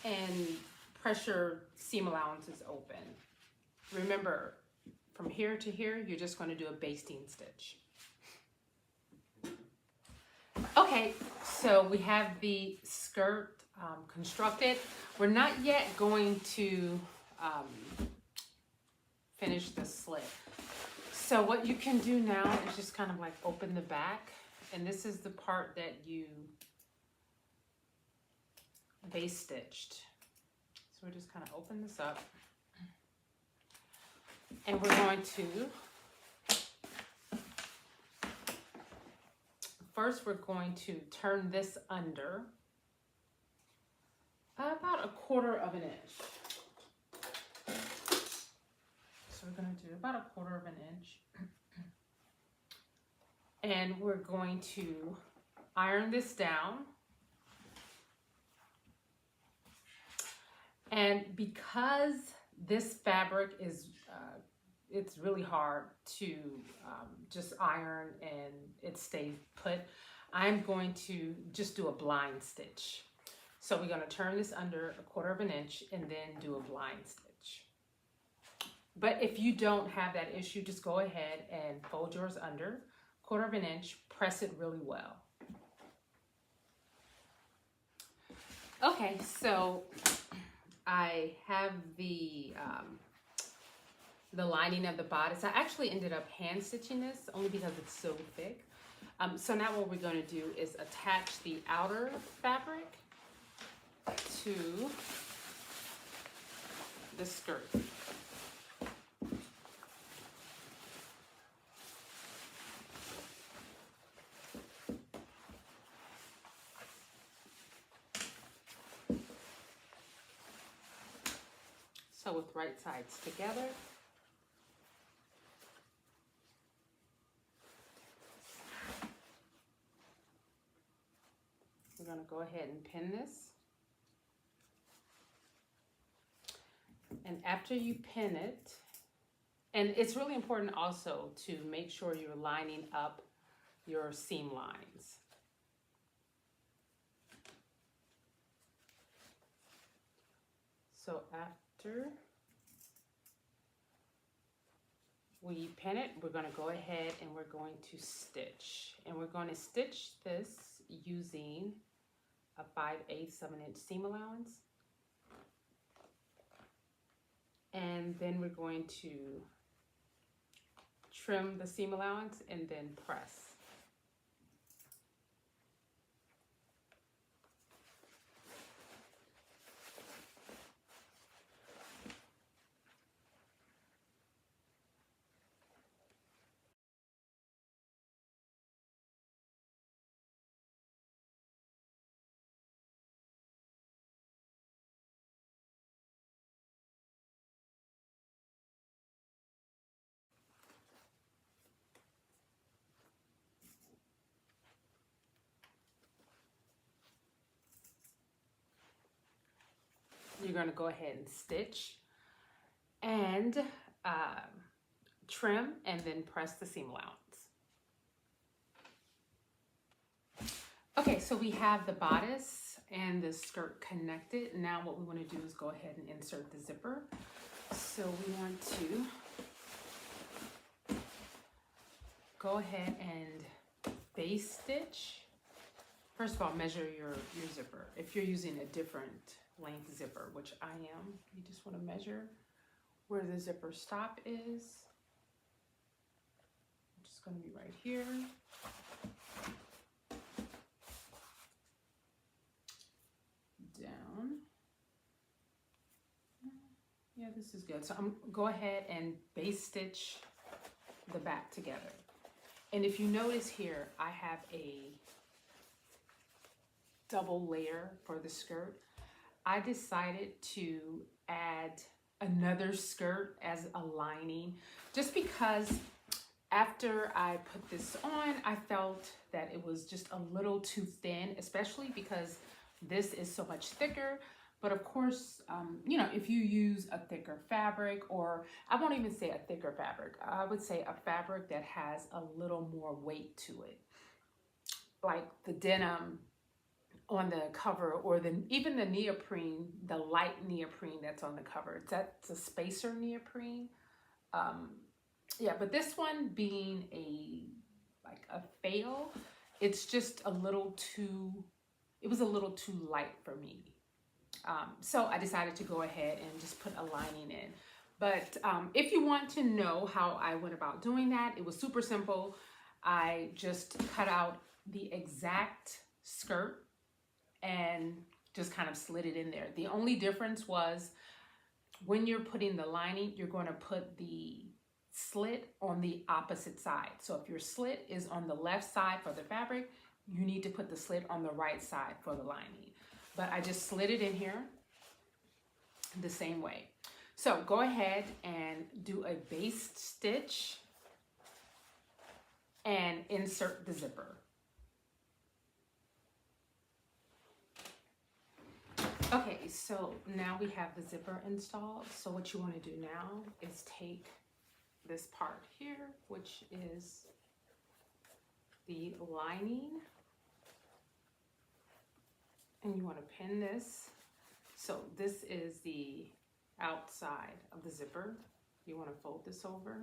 and press your seam allowances open. Remember, from here to here, you're just going to do a basting stitch. Okay, so we have the skirt constructed. We're not yet going to finish the slit. So what you can do now is just kind of like open the back, and this is the part that you base stitched. So we're just kind of open this up, and we're going to, first we're going to turn this under about 1/4 of an inch. So we're going to do about 1/4 of an inch. And we're going to iron this down. And because this fabric is, it's really hard to just iron and it stays put, I'm going to just do a blind stitch. So we're going to turn this under 1/4 of an inch and then do a blind stitch. But if you don't have that issue, just go ahead and fold yours under 1/4 of an inch, press it really well. Okay, so I have the lining of the bodice. I actually ended up hand stitching this only because it's so thick. So now what we're going to do is attach the outer fabric to the skirt. So with right sides together. We're going to go ahead and pin this. And after you pin it, and it's really important also to make sure you're lining up your seam lines. So after we pin it, we're going to go ahead and we're going to stitch. And we're going to stitch this using a 5/8 of an inch seam allowance. And then we're going to trim the seam allowance and then press. going to go ahead and stitch and trim and then press the seam allowance. Okay, so we have the bodice and the skirt connected. Now what we want to do is go ahead and insert the zipper. So we want to go ahead and base stitch. First of all, measure your zipper. If you're using a different length zipper, which I am, you just want to measure where the zipper stop is. Which is going to be right here. Down. Yeah, this is good. So I'm go ahead and base stitch the back together. And if you notice here, I have a double layer for the skirt. I decided to add another skirt as a lining just because after I put this on, I felt that it was just a little too thin, especially because this is so much thicker. But of course, you know, if you use a thicker fabric, or I won't even say a thicker fabric, I would say a fabric that has a little more weight to it, like the denim on the cover, or even the neoprene, the light neoprene that's on the cover. That's a spacer neoprene. Yeah, but this one being like a fail, it's just a little too, it was a little too light for me. So I decided to go ahead and just put a lining in. But if you want to know how I went about doing that, it was super simple. I just cut out the exact skirt and just kind of slid it in there. The only difference was when you're putting the lining, you're going to put the slit on the opposite side. So if your slit is on the left side for the fabric, you need to put the slit on the right side for the lining. But I just slid it in here the same way. So go ahead and do a base stitch and insert the zipper. Okay, so now we have the zipper installed. So what you want to do now is take this part here, which is the lining, and you want to pin this. So this is the outside of the zipper. You want to fold this over.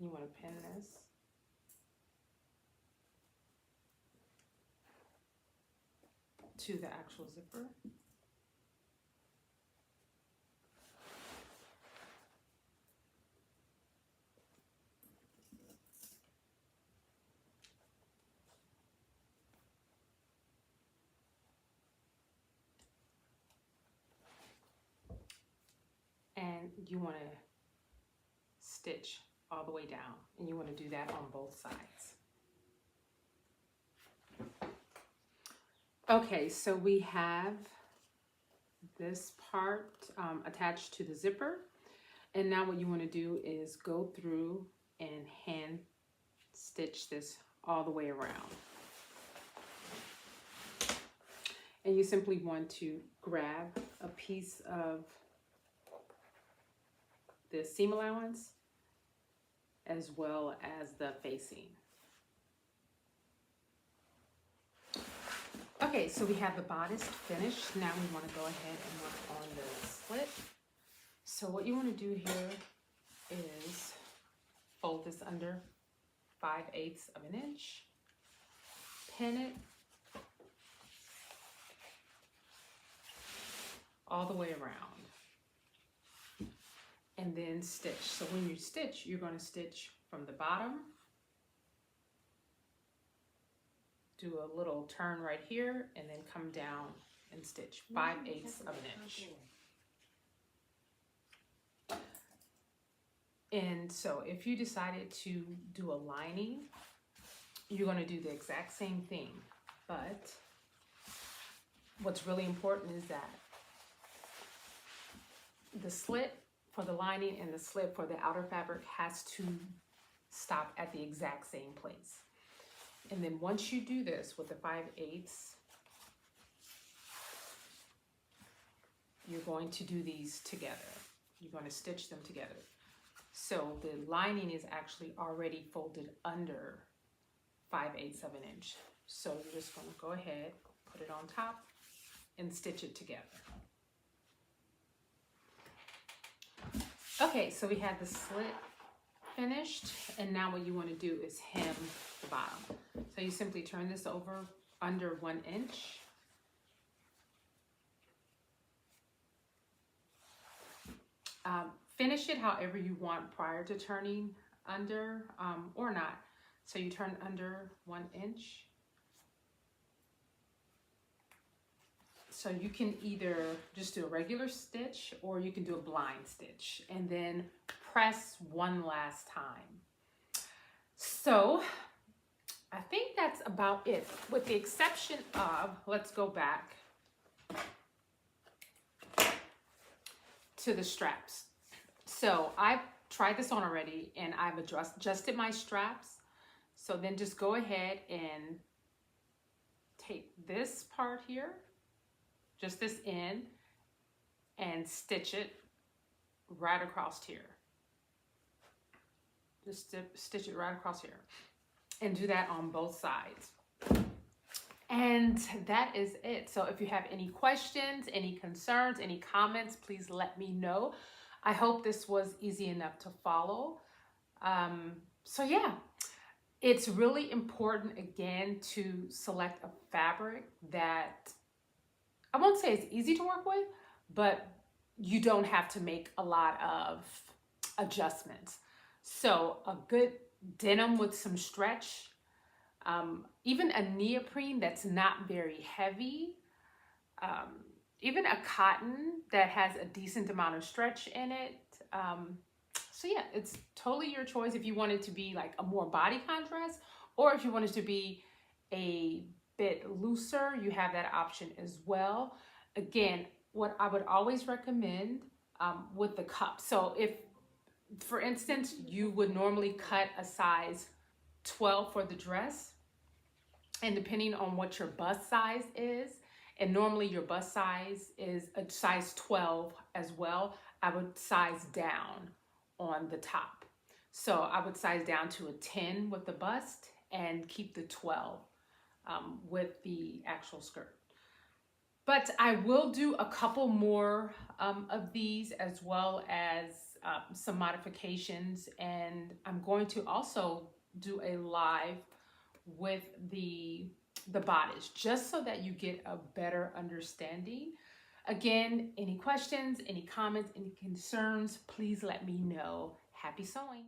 You want to pin this. To the actual zipper. And you want to stitch all the way down, and you want to do that on both sides. Okay, so we have this part attached to the zipper, and now what you want to do is go through and hand stitch this all the way around. And you simply want to grab a piece of the seam allowance as well as the facing. Okay, so we have the bodice finished. Now we want to go ahead and work on the slit. So what you want to do here is fold this under 5/8 of an inch, pin it all the way around, and then stitch. So when you stitch, you're going to stitch from the bottom, do a little turn right here, and then come down and stitch 5/8 of an inch. And so if you decided to do a lining, you're going to do the exact same thing. But what's really important is that the slit for the lining and the slit for the outer fabric has to stop at the exact same place. And then once you do this with the 5/8, you're going to do these together. You're going to stitch them together. So the lining is actually already folded under 5/8 of an inch. So you're just going to go ahead, put it on top, and stitch it together. Okay, so we have the slit finished, and now what you want to do is hem the bottom. So you simply turn this over under 1 inch. Finish it however you want prior to turning under or not. So you turn under 1 inch. So you can either just do a regular stitch or you can do a blind stitch and then press one last time. So I think that's about it, with the exception of, let's go back to the straps. So I've tried this on already and I've adjusted my straps. So then just go ahead and take this part here, just this end, and stitch it right across here. Just stitch it right across here. And do that on both sides. And that is it. So if you have any questions, any concerns, any comments, please let me know. I hope this was easy enough to follow. So yeah, it's really important, again, to select a fabric that, I won't say it's easy to work with, but you don't have to make a lot of adjustments. So a good denim with some stretch, even a neoprene that's not very heavy, even a cotton that has a decent amount of stretch in it. So yeah, it's totally your choice if you want it to be like a more body contrast, or if you want it to be a bit looser, you have that option as well. Again, what I would always recommend with the cup. So if, for instance, you would normally cut a size 12 for the dress, and depending on what your bust size is, and normally your bust size is a size 12 as well, I would size down on the top. So I would size down to a 10 with the bust and keep the 12 with the actual skirt. But I will do a couple more of these, as well as some modifications, and I'm going to also do a live with the bodice, just so that you get a better understanding. Again, any questions, any comments, any concerns, please let me know. Happy sewing.